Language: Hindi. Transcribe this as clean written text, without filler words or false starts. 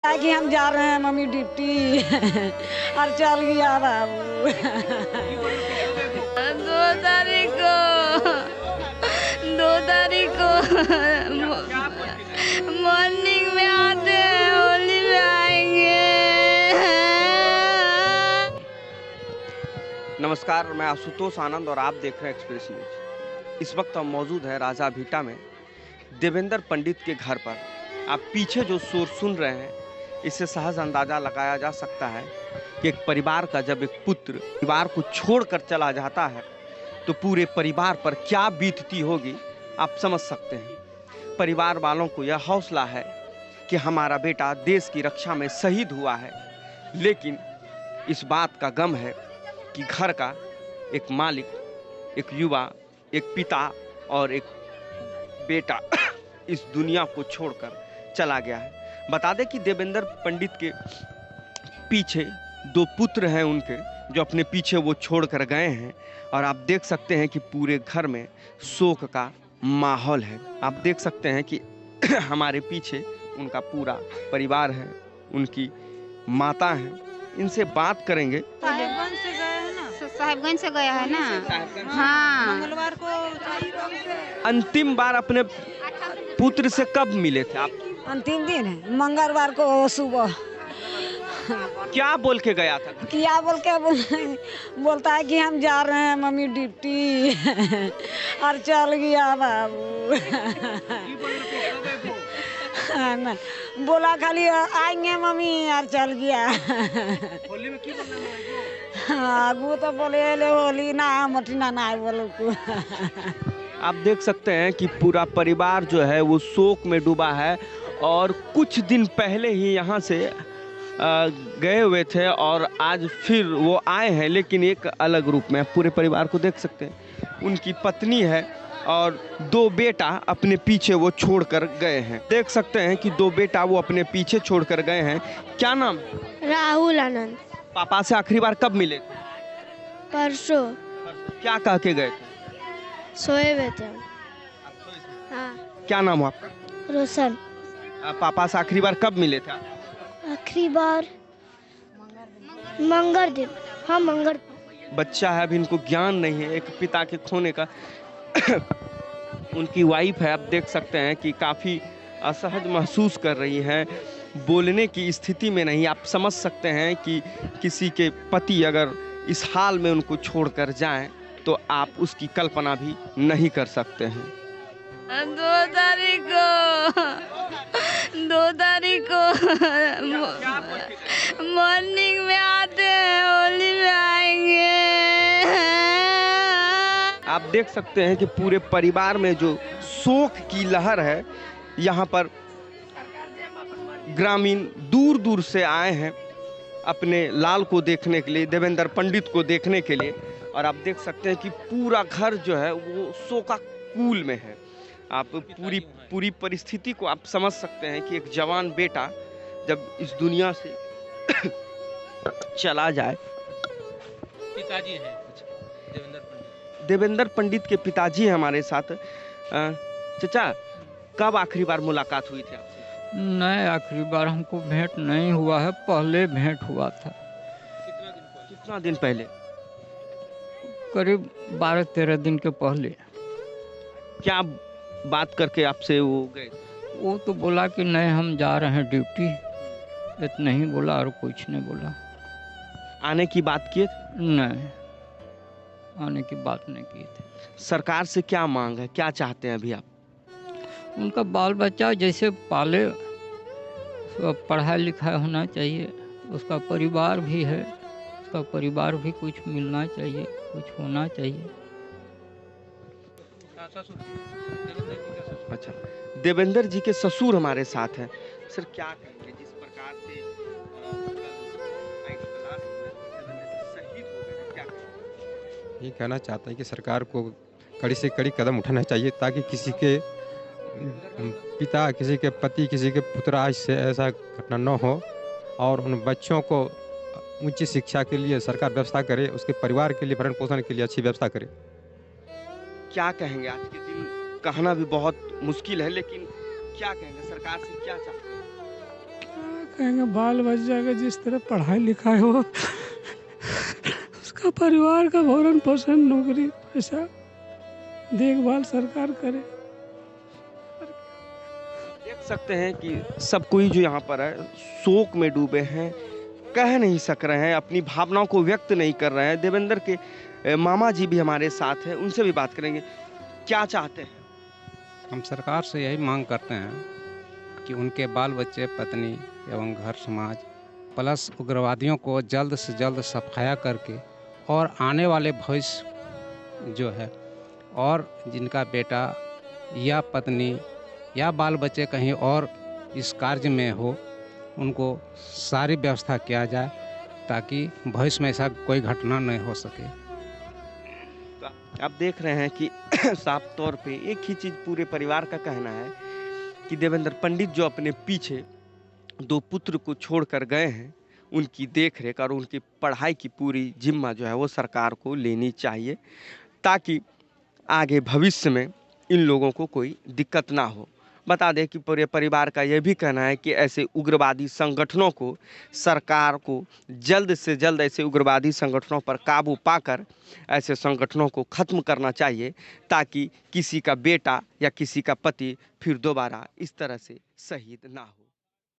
कि हम जा रहे हैं मम्मी ड्यूटी और चल गया बाबू। 2 तारीख को मॉर्निंग में आते हैं, होली में आएंगे। नमस्कार, मैं आशुतोष आनंद और आप देख रहे हैं एक्सप्रेस न्यूज। इस वक्त हम मौजूद हैं राजा भीटा में देवेंद्र पंडित के घर पर। आप पीछे जो शोर सुन रहे हैं, इससे सहज अंदाजा लगाया जा सकता है कि एक परिवार का जब एक पुत्र परिवार को छोड़कर चला जाता है तो पूरे परिवार पर क्या बीतती होगी आप समझ सकते हैं। परिवार वालों को यह हौसला है कि हमारा बेटा देश की रक्षा में शहीद हुआ है, लेकिन इस बात का गम है कि घर का एक मालिक, एक युवा, एक पिता और एक बेटा इस दुनिया को छोड़कर चला गया है। बता दें कि देवेंद्र पंडित के पीछे 2 पुत्र हैं उनके, जो अपने पीछे वो छोड़कर गए हैं और आप देख सकते हैं कि पूरे घर में शोक का माहौल है। आप देख सकते हैं कि हमारे पीछे उनका पूरा परिवार है, उनकी माता है। इनसे बात करेंगे। साहिबगंज से गया है ना। हाँ, मंगलवार को अंतिम बार अपने पुत्र से कब मिले थे आप? अंतिम दिन है मंगलवार को सुबह। क्या बोल के गया था? क्या बोलता है कि हम जा रहे हैं मम्मी ड्यूटी और चल गया बाबू। ना बोला खाली आएंगे मम्मी और चल गया। होली में आगू तो बोले होली ना मटिना ना बोलो को। आप देख सकते हैं कि पूरा परिवार जो है वो शोक में डूबा है और कुछ दिन पहले ही यहाँ से गए हुए थे और आज फिर वो आए हैं, लेकिन एक अलग रूप में। पूरे परिवार को देख सकते हैं, उनकी पत्नी है और 2 बेटा अपने पीछे वो छोड़कर गए हैं। देख सकते हैं कि 2 बेटा वो अपने पीछे छोड़कर गए हैं। क्या नाम? राहुल आनंद। पापा से आखिरी बार कब मिले? परसों। क्या कह के गए थे? सोए हुए थे। हाँ। क्या नाम हो आपका? रोशन। पापा से आखिरी बार कब मिले थे? आखिरी बार मंगल दिन। हाँ, मंगल। बच्चा है, अभी इनको ज्ञान नहीं है एक पिता के खोने का। उनकी वाइफ है, आप देख सकते हैं कि काफ़ी असहज महसूस कर रही हैं, बोलने की स्थिति में नहीं। आप समझ सकते हैं कि किसी के पति अगर इस हाल में उनको छोड़कर जाएं तो आप उसकी कल्पना भी नहीं कर सकते हैं। 2 तारीख को मॉर्निंग में आते हैं, होली में आएंगे। आप देख सकते हैं कि पूरे परिवार में जो शोक की लहर है, यहाँ पर ग्रामीण दूर दूर से आए हैं अपने लाल को देखने के लिए, देवेंद्र पंडित को देखने के लिए। और आप देख सकते हैं कि पूरा घर जो है वो शोकाकुल में है। आप पूरी परिस्थिति को आप समझ सकते हैं कि एक जवान बेटा जब इस दुनिया से चला जाए। पिताजी हैं देवेंद्र पंडित के पिताजी हैं हमारे साथ। चाचा, कब आखिरी बार मुलाकात हुई थी आपसे? नहीं, आखिरी बार हमको भेंट नहीं हुआ है, पहले भेंट हुआ था। कितना दिन पहले? करीब 12-13 दिन के पहले। क्या बात करके आपसे वो गए? वो तो बोला कि नहीं हम जा रहे हैं ड्यूटी, इतना ही बोला और कुछ नहीं बोला। आने की बात किए? नहीं, आने की बात नहीं की थी। सरकार से क्या मांग है, क्या चाहते हैं अभी आप? उनका बाल बच्चा जैसे पाले, पढ़ाई लिखाई होना चाहिए। उसका परिवार भी है, उसका परिवार भी कुछ मिलना चाहिए, कुछ होना चाहिए। अच्छा, देवेंद्र जी के ससुर हमारे साथ हैं। सर, क्या कहेंगे जिस प्रकार से शहीद हो गए, क्या कहेंगे? ये कहना चाहता है कि सरकार को कड़ी से कड़ी कदम उठाना चाहिए ताकि किसी के पिता, किसी के पति, किसी के पुत्र से ऐसा घटना न हो और उन बच्चों को उच्च शिक्षा के लिए सरकार व्यवस्था करे, उसके परिवार के लिए भरण पोषण के लिए अच्छी व्यवस्था करे। क्या कहेंगे? आज के दिन कहना भी बहुत मुश्किल है, लेकिन क्या कहेंगे, सरकार से क्या चाहते हैं? कहेंगे बाल बच्चा का जिस तरह पढ़ाई लिखाई हो, उसका परिवार का भरण पोषण, नौकरी, पैसा, देखभाल सरकार करे। देख सकते हैं कि सब कोई जो यहाँ पर है शोक में डूबे हैं, कह नहीं सक रहे हैं, अपनी भावनाओं को व्यक्त नहीं कर रहे हैं। देवेंद्र के मामा जी भी हमारे साथ हैं, उनसे भी बात करेंगे। क्या चाहते हैं? हम सरकार से यही मांग करते हैं कि उनके बाल बच्चे, पत्नी एवं घर समाज प्लस उग्रवादियों को जल्द से जल्द सफाया करके और आने वाले भविष्य जो है, और जिनका बेटा या पत्नी या बाल बच्चे कहीं और इस कार्य में हो, उनको सारी व्यवस्था किया जाए ताकि भविष्य में ऐसा कोई घटना नहीं हो सके। आप देख रहे हैं कि साफ तौर पे एक ही चीज़ पूरे परिवार का कहना है कि देवेंद्र पंडित जो अपने पीछे 2 पुत्र को छोड़कर गए हैं, उनकी देखरेख और उनकी पढ़ाई की पूरी जिम्मा जो है वो सरकार को लेनी चाहिए, ताकि आगे भविष्य में इन लोगों को कोई दिक्कत ना हो। बता दें कि पूरे परिवार का यह भी कहना है कि ऐसे उग्रवादी संगठनों को, सरकार को जल्द से जल्द ऐसे उग्रवादी संगठनों पर काबू पाकर ऐसे संगठनों को ख़त्म करना चाहिए, ताकि किसी का बेटा या किसी का पति फिर दोबारा इस तरह से शहीद ना हो।